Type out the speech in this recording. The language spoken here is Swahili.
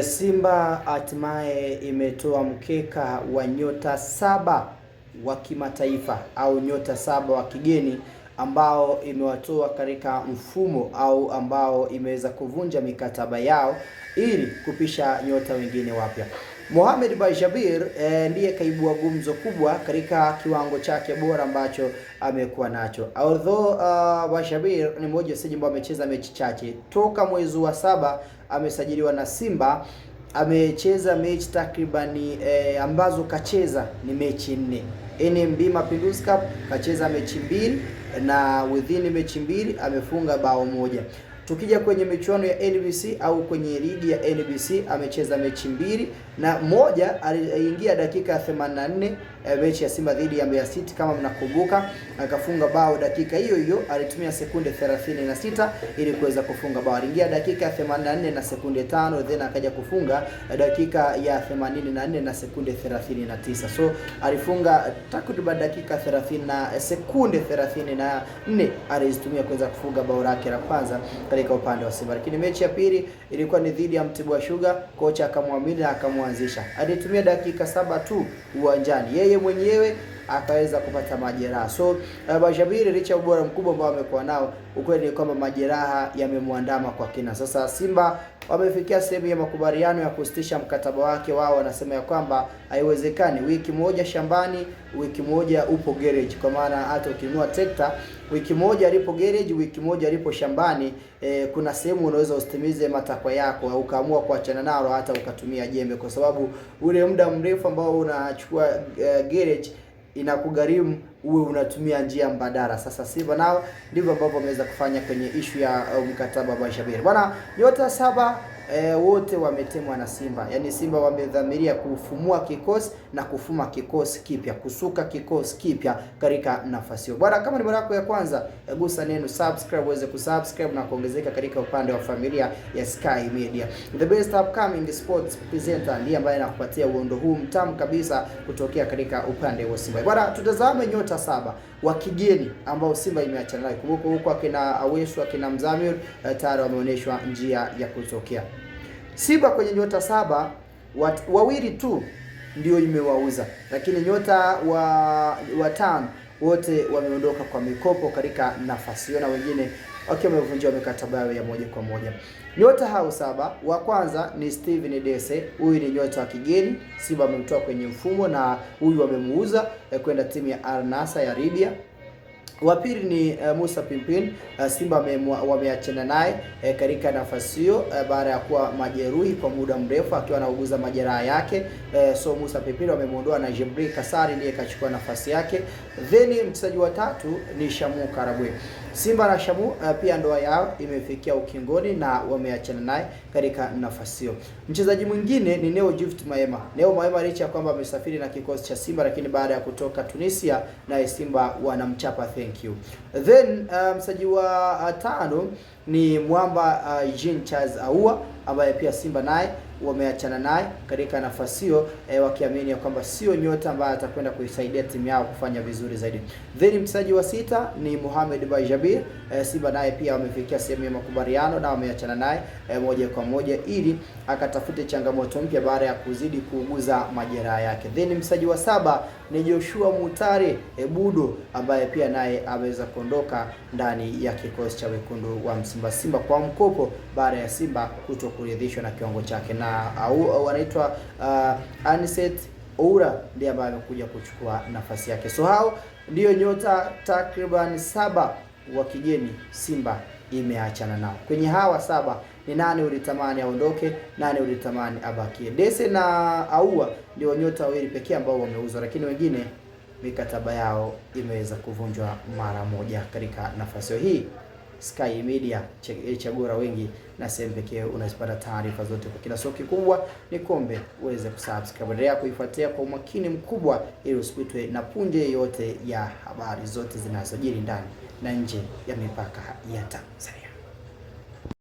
Simba hatimaye imetoa mkeka wa nyota 7 wa kimataifa au nyota 7 wa kigeni ambao imewatoa katika mfumo au ambao imeweza kuvunja mikataba yao ili kupisha nyota wengine wapya. Mohamed Bajabir ndiye kaibua gumzo kubwa katika kiwango chake bora ambacho amekuwa nacho. Although Bajabir ni mmoja wa wachezaji ambao amecheza mechi chache toka mwezi wa 7 amesajiliwa na Simba, amecheza mechi takribani ambazo kacheza ni mechi 4. NMB Mapinduzi Cup kacheza mechi 2 na within mechi 2 amefunga bao moja. Tukija kwenye michuano ya NBC au kwenye ligi ya NBC amecheza mechi 2 na moja aliingia dakika 84 mechi ya Simba dhidi ya Mbeya City kama mnakumbuka, akafunga bao dakika hiyo hiyo, alitumia sekunde 36 ili kuweza kufunga bao. Aliingia dakika 84 na sekunde 5, then akaja kufunga dakika ya 84 na sekunde 39. So alifunga takriban dakika 30 na sekunde 34 alizitumia kuweza kufunga bao lake la kwanza katika upande wa Simba. Lakini mechi ya pili ilikuwa ni dhidi ya Mtibwa Sugar, kocha akamwamini na akamwanzisha. Alitumia dakika 7 tu uwanjani, yeye mwenyewe akaweza kupata majeraha. So Bajabir licha ubora mkubwa ambao amekuwa nao, ukweli ni kwamba majeraha yamemwandama kwa kina. Sasa Simba wamefikia sehemu ya makubaliano ya kusitisha mkataba wake. Wao wanasema ya kwamba haiwezekani wiki moja shambani, wiki moja upo garage, kwa maana hata ukinunua trekta wiki moja alipo garage, wiki moja alipo shambani. Kuna sehemu unaweza usitimize matakwa yako au ukaamua kuachana nalo hata ukatumia jembe, kwa sababu ule muda mrefu ambao unachukua garage inakugharimu uwe unatumia njia mbadala. Sasa Simba nao ndivyo ambavyo wameweza kufanya kwenye ishu ya mkataba wa Bajabir. Bwana, nyota 7 wote wametemwa na Simba. Yaani Simba wamedhamiria kufumua kikosi na kufuma kikosi kipya, kusuka kikosi kipya katika nafasi hiyo. Bwana, kama ni mara yako ya kwanza, gusa neno subscribe uweze kusubscribe na kuongezeka katika upande wa familia ya Sky Media. The best upcoming sports presenter ndiye ambaye anakupatia uondo huu mtamu kabisa kutokea katika upande wa Simba. Bwana, tutazame nyota 7 wa kigeni ambao Simba imeachana nayo. Kumbuka huko akina Awesu, akina Mzamir tayari wameonyeshwa njia ya kutokea. Simba kwenye nyota 7 wawili tu ndio imewauza, lakini nyota wa 5 wote wameondoka kwa mikopo katika nafasi hiyo, na wengine wakiwa wamevunjiwa mikataba yao ya moja kwa moja. Nyota hao 7, wa kwanza ni Steven Dese. Huyu ni nyota wa kigeni, Simba amemtoa kwenye mfumo na huyu wamemuuza kwenda timu ya Al Nassr ya Libya. Wa pili ni Musa Pimpin. Simba wameachana naye katika nafasi hiyo baada ya kuwa majeruhi kwa muda mrefu akiwa anauguza majeraha yake. So Musa Pimpin wamemuondoa na Jebri Kasari ndiye kachukua nafasi yake. Then mchezaji wa tatu ni Shamu Karabwe. Simba na Shamu pia ndoa yao imefikia ukingoni na wameachana naye katika nafasi hiyo. Mchezaji mwingine ni Neo Gift Maema. Neo Maema licha kwamba amesafiri na kikosi cha Simba, lakini baada ya kutoka Tunisia na Simba wanamchapa thank you. Then mchezaji wa 5 ni Mwamba Jean Charles Ahoua ambaye pia Simba naye wameachana naye katika nafasi hiyo wakiamini kwamba sio nyota ambaye atakwenda kuisaidia timu yao kufanya vizuri zaidi. Then mchezaji wa 6 ni Mohamed Bajabir. Simba naye pia wamefikia sehemu ya makubaliano na wameachana naye moja kwa moja ili akatafute changamoto mpya baada ya kuzidi kuuguza majeraha yake. Then mchezaji wa 7 ni Joshua Mutare Budo ambaye pia naye ameweza kuondoka ndani ya kikosi cha wekundu wa Simba kwa mkopo baada ya Simba kutokuridhishwa na kiwango chake, na au anaitwa Anset Oura ndiye ambaye amekuja kuchukua nafasi yake. So hao ndio nyota takriban 7 wa kigeni Simba imeachana nao. Kwenye hawa 7 ni nani ulitamani aondoke, nani ulitamani abakie? Dese na Ahoua ndio nyota wawili pekee ambao wameuzwa, lakini wengine mikataba yao imeweza kuvunjwa mara moja katika nafasi hii. Sky Media, chagua wengi na sehemu pekee unazipata taarifa zote kwa kila soki kubwa. Ni kombe uweze kusubscribe, endelea kuifuatia kwa umakini mkubwa ili usipitwe na punje yote ya habari zote zinazojiri ndani na nje ya mipaka ya Tanzania.